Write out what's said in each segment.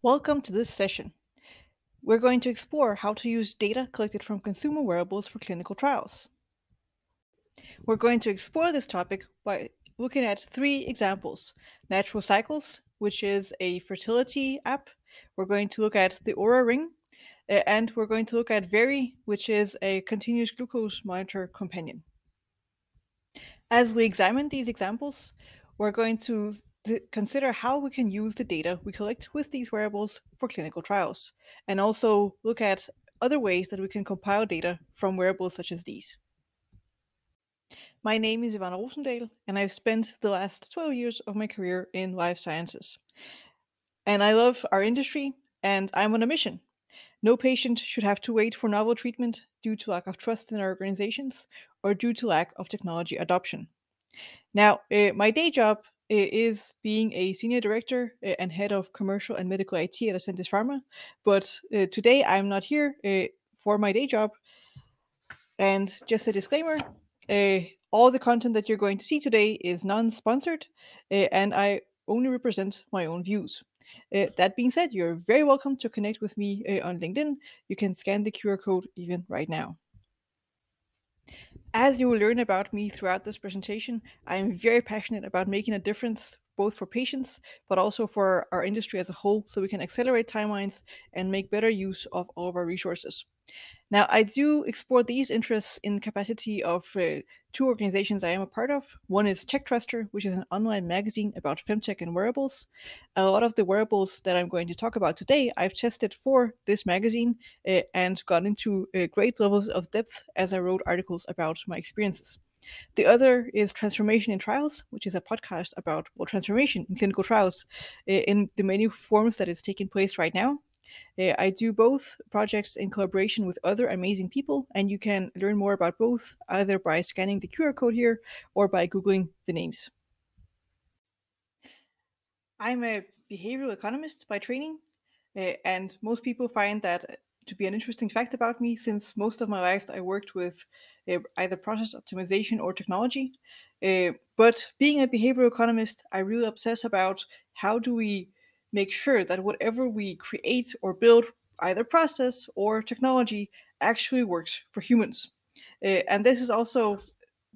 Welcome to this session. We're going to explore how to use data collected from consumer wearables for clinical trials. We're going to explore this topic by looking at three examples: Natural Cycles, which is a fertility app. We're going to look at the Aura Ring, and we're going to look at Veri, which is a continuous glucose monitor companion. As we examine these examples, we're going to consider how we can use the data we collect with these wearables for clinical trials, and also look at other ways that we can compile data from wearables such as these. My name is Ivana Rosendal, and I've spent the last 12 years of my career in life sciences. And I love our industry, and I'm on a mission. No patient should have to wait for novel treatment due to lack of trust in our organizations or due to lack of technology adoption. Now, my day job is being a senior director and head of commercial and medical IT at Ascendis Pharma. But today I'm not here for my day job. And just a disclaimer, all the content that you're going to see today is non-sponsored, and I only represent my own views. That being said, you're very welcome to connect with me on LinkedIn. You can scan the QR code even right now. As you will learn about me throughout this presentation, I am very passionate about making a difference both for patients, but also for our industry as a whole, so we can accelerate timelines and make better use of all of our resources. Now, I do explore these interests in the capacity of two organizations I am a part of. One is Tech Truster, which is an online magazine about femtech and wearables. A lot of the wearables that I'm going to talk about today, I've tested for this magazine and got into great levels of depth as I wrote articles about my experiences. The other is Transformation in Trials, which is a podcast about transformation in clinical trials in the many forms that is taking place right now. I do both projects in collaboration with other amazing people, and you can learn more about both either by scanning the QR code here or by Googling the names. I'm a behavioral economist by training, and most people find that to be an interesting fact about me, since most of my life I worked with either process optimization or technology. But being a behavioral economist, I really obsess about how do we make sure that whatever we create or build, either process or technology, actually works for humans. And this is also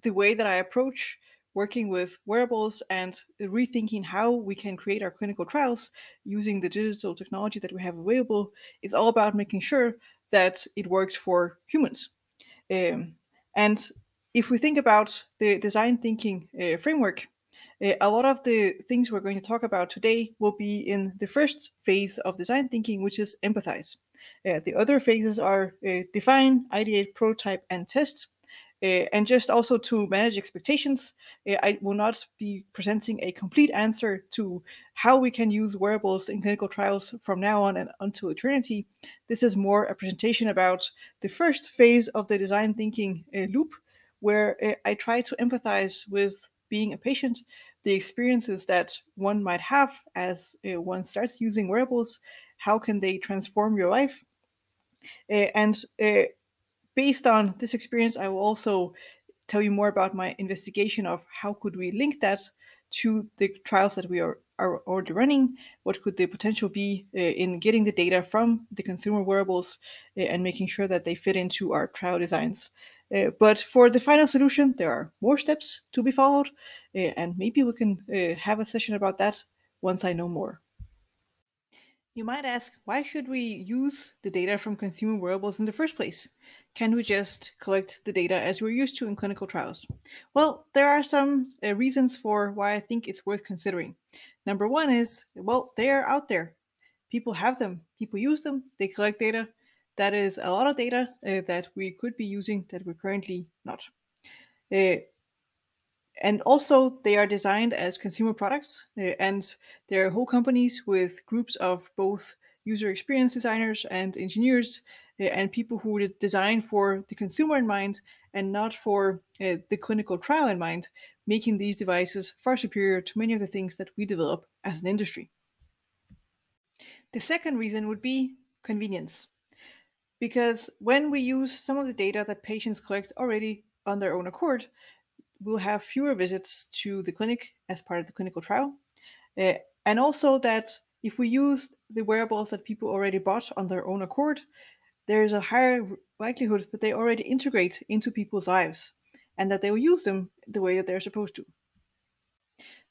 the way that I approach working with wearables and rethinking how we can create our clinical trials using the digital technology that we have available is all about making sure that it works for humans. And if we think about the design thinking framework, a lot of the things we're going to talk about today will be in the first phase of design thinking, which is empathize. The other phases are define, ideate, prototype, and test. And just also to manage expectations, I will not be presenting a complete answer to how we can use wearables in clinical trials from now on and until eternity. This is more a presentation about the first phase of the design thinking loop, where I try to empathize with being a patient, the experiences that one might have as one starts using wearables. How can they transform your life? And based on this experience, I will also tell you more about my investigation of how could we link that to the trials that we are already running. What could the potential be in getting the data from the consumer wearables and making sure that they fit into our trial designs. But for the final solution, there are more steps to be followed, and maybe we can have a session about that once I know more. You might ask, why should we use the data from consumer wearables in the first place? Can we just collect the data as we're used to in clinical trials? Well, there are some reasons for why I think it's worth considering. Number one is, well, they are out there. People have them, people use them, they collect data. That is a lot of data that we could be using that we're currently not. Uh, and also, they are designed as consumer products, and there are whole companies with groups of both user experience designers and engineers and people who would design for the consumer in mind and not for the clinical trial in mind, making these devices far superior to many of the things that we develop as an industry. The second reason would be convenience. Because when we use some of the data that patients collect already on their own accord, we'll have fewer visits to the clinic as part of the clinical trial. And also that If we use the wearables that people already bought on their own accord, there is a higher likelihood that they already integrate into people's lives and that they will use them the way that they're supposed to.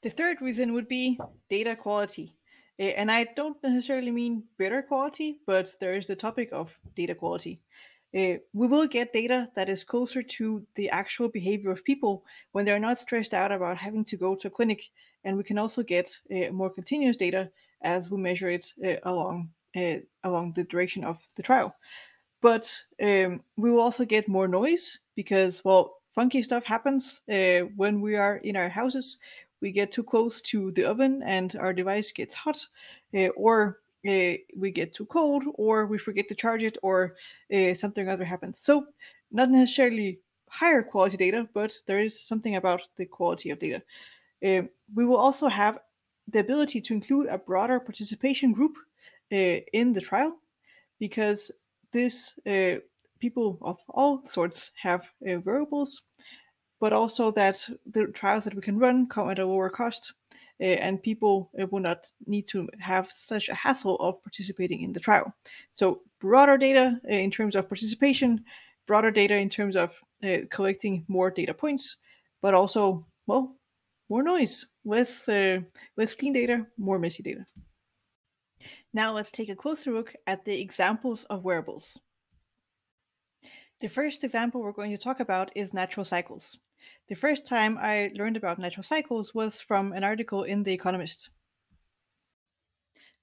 The third reason would be data quality. And I don't necessarily mean better quality, but there is the topic of data quality. We will get data that is closer to the actual behavior of people when they're not stressed out about having to go to a clinic. And we can also get more continuous data as we measure it along the duration of the trial. But we will also get more noise because, well, funky stuff happens when we are in our houses. We get too close to the oven and our device gets hot, or we get too cold, or we forget to charge it, or something other happens. So, not necessarily higher quality data, but there is something about the quality of data. We will also have the ability to include a broader participation group in the trial because this people of all sorts have variables, but also that the trials that we can run come at a lower cost, and people will not need to have such a hassle of participating in the trial. So broader data in terms of participation, broader data in terms of collecting more data points, but also, well, more noise, less clean data, more messy data. Now let's take a closer look at the examples of wearables. The first example we're going to talk about is natural cycles. The first time I learned about natural cycles was from an article in The Economist.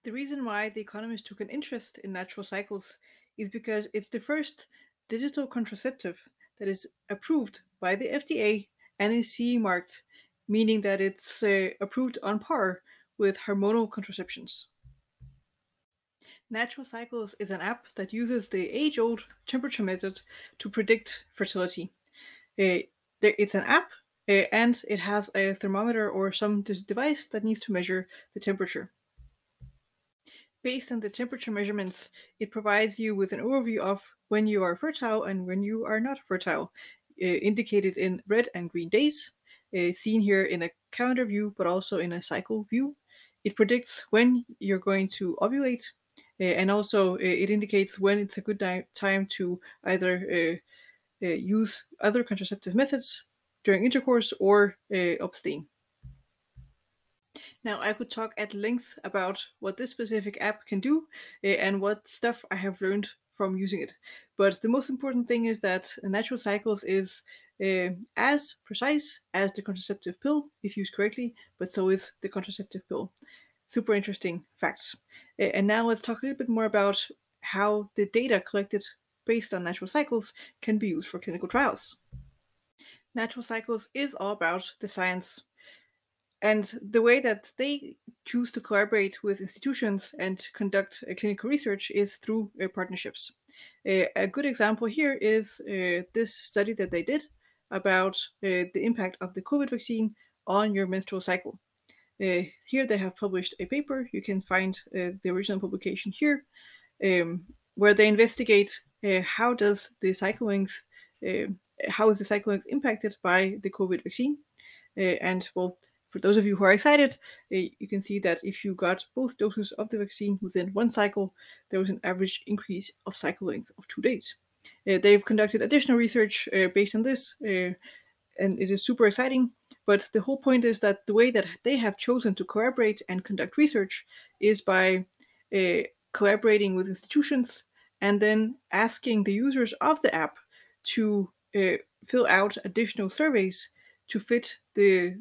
The reason why The Economist took an interest in natural cycles is because it's the first digital contraceptive that is approved by the FDA and is CE marked, meaning that it's approved on par with hormonal contraceptions. Natural Cycles is an app that uses the age old temperature method to predict fertility. It's an app and it has a thermometer or some device that needs to measure the temperature. Based on the temperature measurements, it provides you with an overview of when you are fertile and when you are not fertile, indicated in red and green days, seen here in a calendar view, but also in a cycle view. It predicts when you're going to ovulate, and also it indicates when it's a good time to either use other contraceptive methods during intercourse or abstain. Now, I could talk at length about what this specific app can do and what stuff I have learned from using it. But the most important thing is that natural cycles is as precise as the contraceptive pill if used correctly, but so is the contraceptive pill. Super interesting facts. And now let's talk a little bit more about how the data collected based on natural cycles can be used for clinical trials. Natural cycles is all about the science. And the way that they choose to collaborate with institutions and conduct clinical research is through partnerships. A good example here is this study that they did about the impact of the COVID vaccine on your menstrual cycle. Here they have published a paper. You can find the original publication here, where they investigate how does the cycle length, how is the cycle length impacted by the COVID vaccine. And well, for those of you who are excited, you can see that if you got both doses of the vaccine within one cycle, there was an average increase of cycle length of 2 days. They've conducted additional research based on this, and it is super exciting. But the whole point is that the way that they have chosen to collaborate and conduct research is by collaborating with institutions and then asking the users of the app to fill out additional surveys to fit the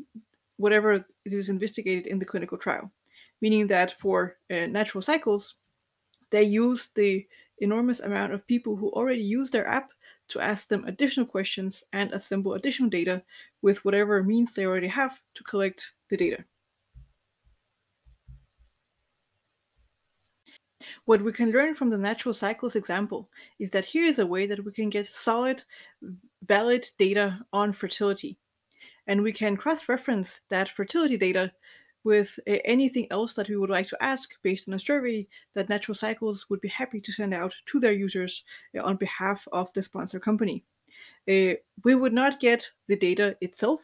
whatever it is investigated in the clinical trial. Meaning that for natural cycles, they use the enormous amount of people who already use their app to ask them additional questions and assemble additional data with whatever means they already have to collect the data. What we can learn from the natural cycles example is that here is a way that we can get solid, valid data on fertility. And we can cross-reference that fertility data with anything else that we would like to ask based on a survey that Natural Cycles would be happy to send out to their users on behalf of the sponsor company. We would not get the data itself.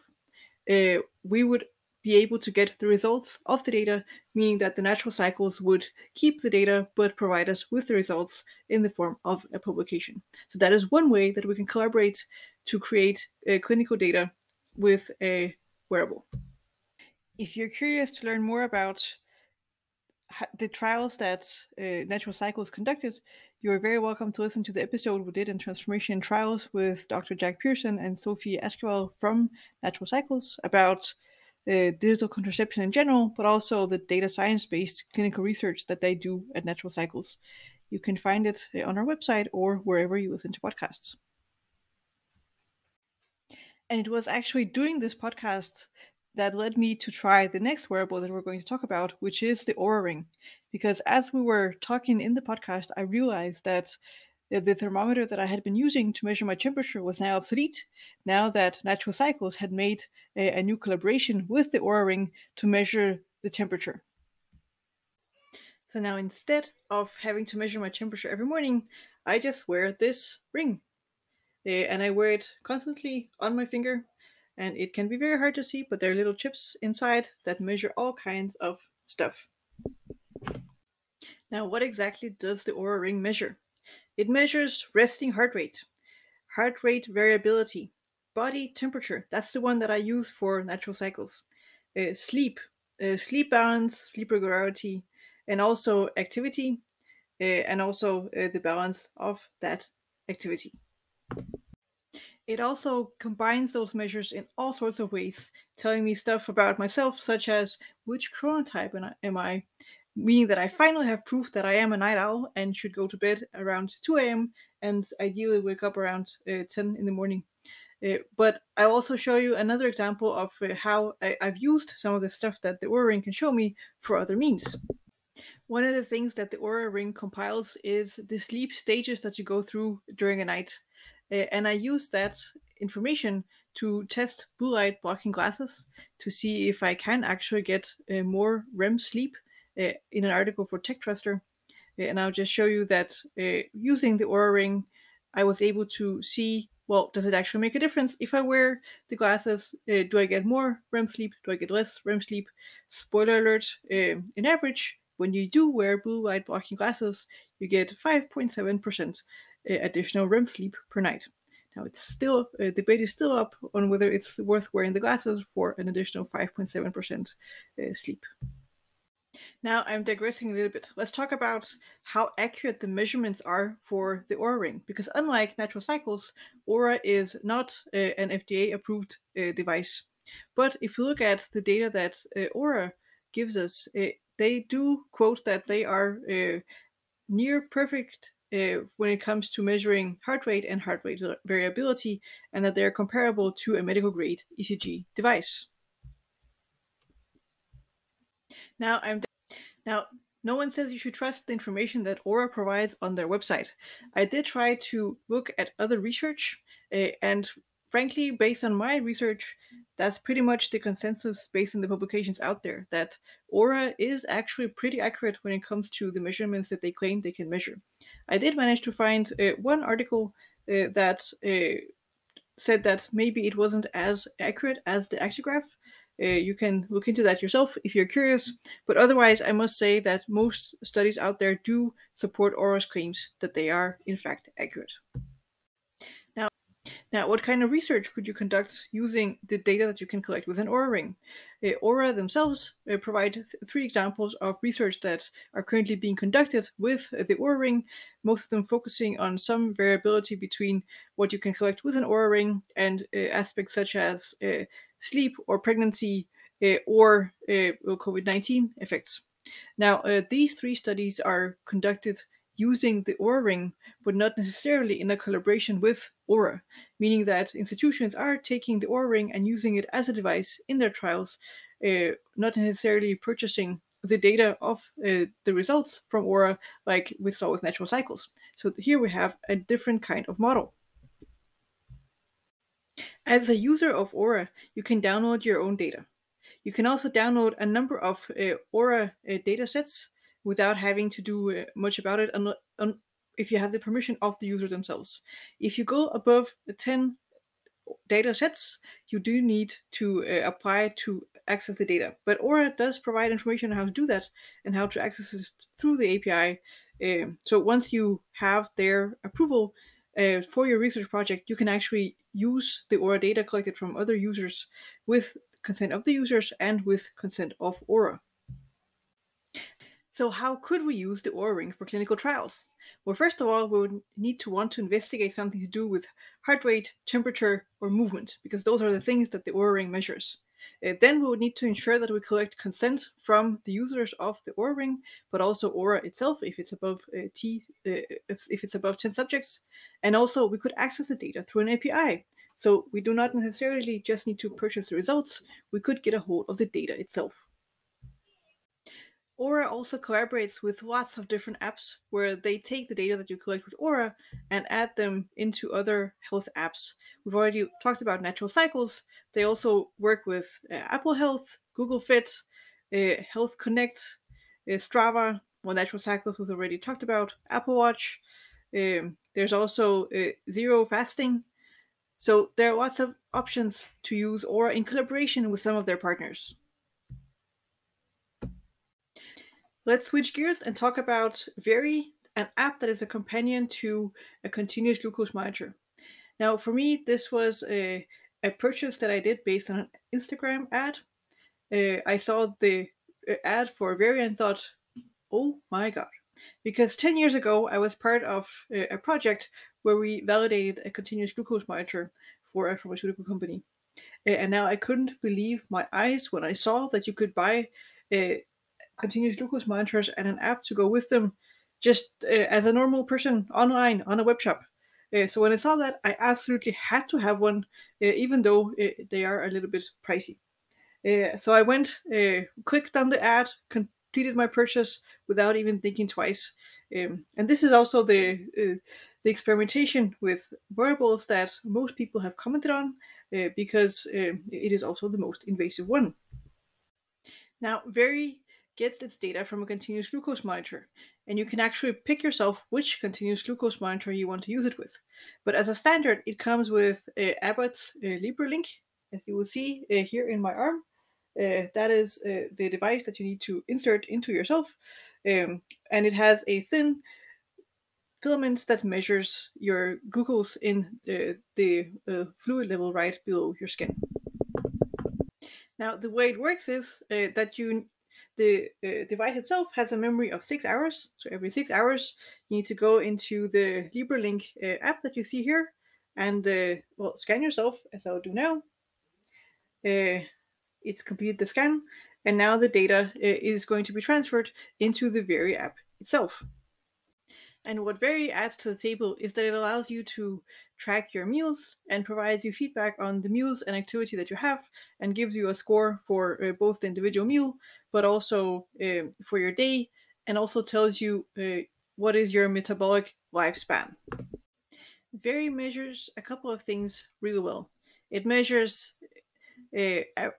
We would be able to get the results of the data, meaning that the natural cycles would keep the data but provide us with the results in the form of a publication. So that is one way that we can collaborate to create clinical data with a wearable. If you're curious to learn more about the trials that Natural Cycles conducted, you're very welcome to listen to the episode we did in Transformation and Trials with Dr. Jack Pearson and Sophie Esquivel from Natural Cycles about digital contraception in general, but also the data science-based clinical research that they do at Natural Cycles. You can find it on our website or wherever you listen to podcasts. And it was actually doing this podcast that led me to try the next wearable that we're going to talk about, which is the Oura Ring. Because as we were talking in the podcast, I realized that the thermometer that I had been using to measure my temperature was now obsolete, now that Natural Cycles had made a new collaboration with the Oura Ring to measure the temperature. So now instead of having to measure my temperature every morning, I just wear this ring. And I wear it constantly on my finger, and it can be very hard to see, but there are little chips inside that measure all kinds of stuff. Now, what exactly does the Oura Ring measure? It measures resting heart rate variability, body temperature. That's the one that I use for Natural Cycles. Sleep, sleep balance, sleep regularity, and also activity, and also the balance of that activity. It also combines those measures in all sorts of ways, telling me stuff about myself, such as which chronotype am I, meaning that I finally have proof that I am a night owl and should go to bed around 2 a.m. and ideally wake up around 10 in the morning. But I'll also show you another example of how I've used some of the stuff that the Oura Ring can show me for other means. One of the things that the Oura Ring compiles is the sleep stages that you go through during a night. And I use that information to test blue light blocking glasses to see if I can actually get more REM sleep in an article for Tech Truster. And I'll just show you that using the Oura Ring, I was able to see, well, does it actually make a difference if I wear the glasses? Do I get more REM sleep? Do I get less REM sleep? Spoiler alert, in average, when you do wear blue light blocking glasses, you get 5.7% additional REM sleep per night. Now, it's still, debate is still up on whether it's worth wearing the glasses for an additional 5.7% sleep. Now I'm digressing a little bit. Let's talk about how accurate the measurements are for the Oura Ring, because unlike Natural Cycles, Oura is not an FDA-approved device. But if you look at the data that Oura gives us, they do quote that they are near perfect when it comes to measuring heart rate and heart rate variability, and that they're comparable to a medical grade ECG device. Now, no one says you should trust the information that Oura provides on their website. I did try to look at other research, and frankly, based on my research, that's pretty much the consensus based on the publications out there, that Oura is actually pretty accurate when it comes to the measurements that they claim they can measure. I did manage to find one article that said that maybe it wasn't as accurate as the actigraph. You can look into that yourself if you're curious. But otherwise, I must say that most studies out there do support Aura's claims that they are, in fact, accurate. Now, what kind of research could you conduct using the data that you can collect with an Oura Ring? Oura themselves provide three examples of research that are currently being conducted with the Oura Ring, most of them focusing on some variability between what you can collect with an Oura Ring and aspects such as sleep or pregnancy or COVID-19 effects. Now, these three studies are conducted using the Oura Ring, but not necessarily in a collaboration with Oura, meaning that institutions are taking the Oura Ring and using it as a device in their trials, not necessarily purchasing the data of the results from Oura like we saw with Natural Cycles. So here we have a different kind of model. As a user of Oura, you can download your own data. You can also download a number of Aura data sets without having to do much about it if you have the permission of the user themselves. If you go above 10 data sets, you do need to apply to access the data. But Aura does provide information on how to do that and how to access it through the API. So once you have their approval for your research project, you can actually use the Aura data collected from other users with consent of the users and with consent of Aura. So, how could we use the Oura ring for clinical trials? Well, first of all, we would need to want to investigate something to do with heart rate, temperature, or movement, because those are the things that the Oura ring measures. Then we would need to ensure that we collect consent from the users of the Oura ring, but also Aura itself if it's above if it's above 10 subjects. And also, we could access the data through an API. So we do not necessarily just need to purchase the results, we could get a hold of the data itself. Aura also collaborates with lots of different apps where they take the data that you collect with Aura and add them into other health apps. We've already talked about Natural Cycles. They also work with Apple Health, Google Fit, Health Connect, Strava. Well, Natural Cycles was already talked about. Apple Watch. There's also Zero Fasting. So there are lots of options to use Aura in collaboration with some of their partners. Let's switch gears and talk about Very, an app that is a companion to a continuous glucose monitor. Now, for me, this was a purchase that I did based on an Instagram ad. I saw the ad for Very and thought, oh my god. Because 10 years ago, I was part of a project where we validated a continuous glucose monitor for a pharmaceutical company. And now I couldn't believe my eyes when I saw that you could buy continuous glucose monitors and an app to go with them just as a normal person online on a web shop. So when I saw that, I absolutely had to have one, even though they are a little bit pricey. So I went, clicked on the ad, completed my purchase without even thinking twice. And this is also the experimentation with wearables that most people have commented on because it is also the most invasive one. Now, Very gets its data from a continuous glucose monitor, and you can actually pick yourself which continuous glucose monitor you want to use it with. But as a standard, it comes with Abbott's LibraLink, as you will see here in my arm. That is the device that you need to insert into yourself, and it has a thin filament that measures your glucose in the fluid level right below your skin. Now, the way it works is that the device itself has a memory of 6 hours. So every 6 hours, you need to go into the LibraLink app that you see here and well, scan yourself, as I'll do now. It's completed the scan, and now the data is going to be transferred into the Very app itself. And what Very adds to the table is that it allows you to track your meals and provides you feedback on the meals and activity that you have and gives you a score for both the individual meal but also for your day, and also tells you what is your metabolic lifespan. Very measures a couple of things really well. It measures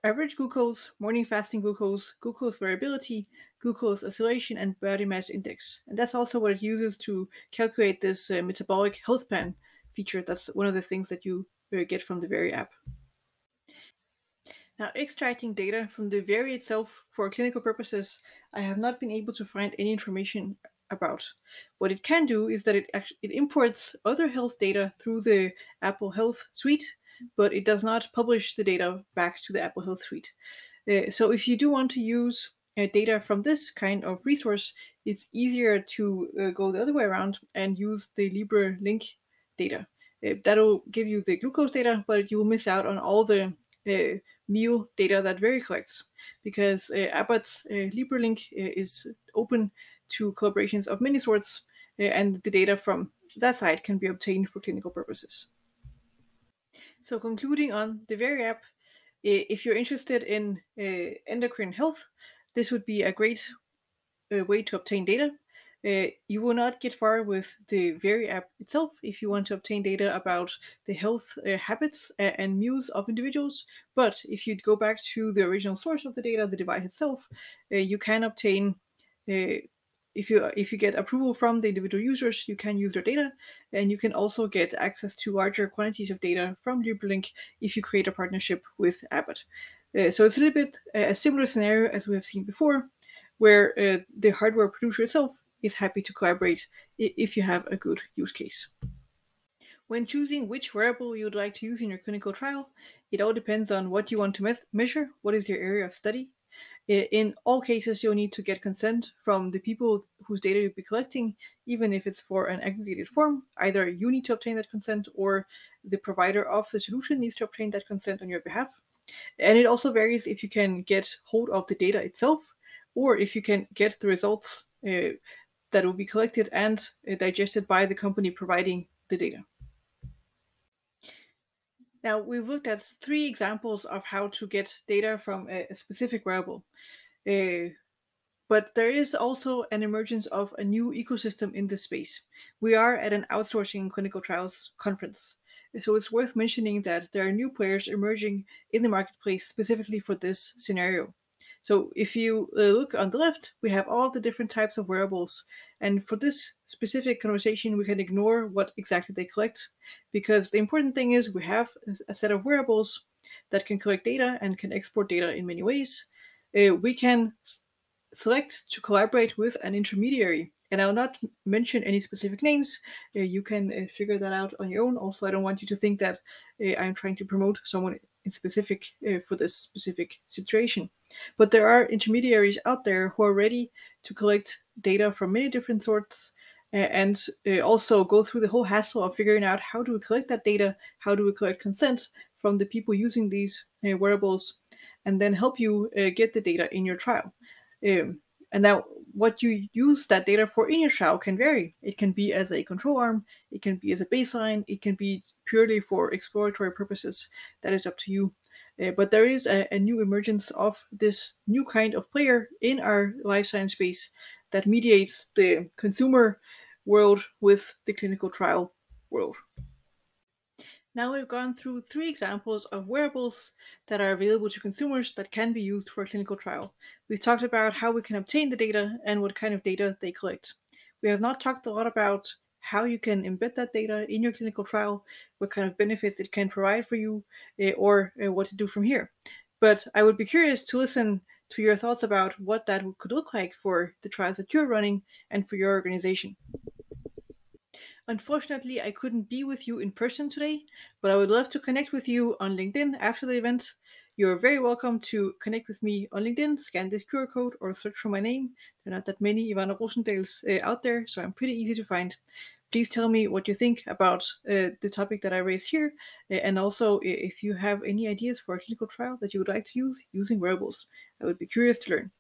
average glucose, morning fasting glucose, glucose variability, glucose oscillation, and body mass index. And that's also what it uses to calculate this metabolic health plan feature. That's one of the things that you get from the Very app. Now, extracting data from the Very itself for clinical purposes, I have not been able to find any information about. What it can do is that it imports other health data through the Apple Health Suite, but it does not publish the data back to the Apple Health Suite. So if you do want to use data from this kind of resource, it's easier to go the other way around and use the LibraLink data. That'll give you the glucose data, but you will miss out on all the meal data that Very collects, because Abbott's LibraLink is open to collaborations of many sorts, and the data from that side can be obtained for clinical purposes. So concluding on the Very app, if you're interested in endocrine health, this would be a great way to obtain data. You will not get far with the Very app itself if you want to obtain data about the health habits and meals of individuals. But if you go back to the original source of the data, the device itself, you can obtain. If you get approval from the individual users, you can use their data, and you can also get access to larger quantities of data from LibraLink if you create a partnership with Abbott. So it's a little bit a similar scenario as we have seen before, where the hardware producer itself is happy to collaborate if you have a good use case. When choosing which wearable you would like to use in your clinical trial, it all depends on what you want to measure, what is your area of study. In all cases, you'll need to get consent from the people whose data you'll be collecting, even if it's for an aggregated form. Either you need to obtain that consent or the provider of the solution needs to obtain that consent on your behalf. And it also varies if you can get hold of the data itself or if you can get the results that will be collected and digested by the company providing the data. Now, we've looked at 3 examples of how to get data from a specific wearable. But there is also an emergence of a new ecosystem in this space. We are at an outsourcing clinical trials conference. So it's worth mentioning that there are new players emerging in the marketplace specifically for this scenario. So if you look on the left, we have all the different types of wearables. And for this specific conversation, we can ignore what exactly they collect, because the important thing is we have a set of wearables that can collect data and can export data in many ways. We can select to collaborate with an intermediary. And I'll not mention any specific names. You can figure that out on your own. Also, I don't want you to think that I'm trying to promote someone in specific for this specific situation. But there are intermediaries out there who are ready to collect data from many different sorts and also go through the whole hassle of figuring out how do we collect that data, how do we collect consent from the people using these wearables, and then help you get the data in your trial. And now what you use that data for in your trial can vary. It can be as a control arm, it can be as a baseline, it can be purely for exploratory purposes. That is up to you. But there is a new emergence of this new kind of player in our life science space that mediates the consumer world with the clinical trial world. Now we've gone through 3 examples of wearables that are available to consumers that can be used for a clinical trial. We've talked about how we can obtain the data and what kind of data they collect. We have not talked a lot about how you can embed that data in your clinical trial, what kind of benefits it can provide for you, or what to do from here. But I would be curious to listen to your thoughts about what that could look like for the trials that you're running and for your organization. Unfortunately, I couldn't be with you in person today, but I would love to connect with you on LinkedIn after the event. You're very welcome to connect with me on LinkedIn, scan this QR code, or search for my name. There are not that many Ivana Rosendals out there, so I'm pretty easy to find. Please tell me what you think about the topic that I raised here, and also if you have any ideas for a clinical trial that you would like to use using wearables. I would be curious to learn.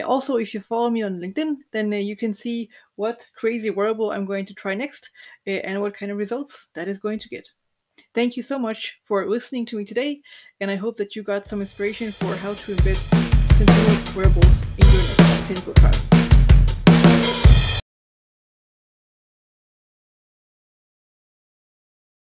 Also, if you follow me on LinkedIn, then you can see what crazy wearable I'm going to try next and what kind of results that is going to get. Thank you so much for listening to me today, and I hope that you got some inspiration for how to embed consumer wearables in your next clinical trial.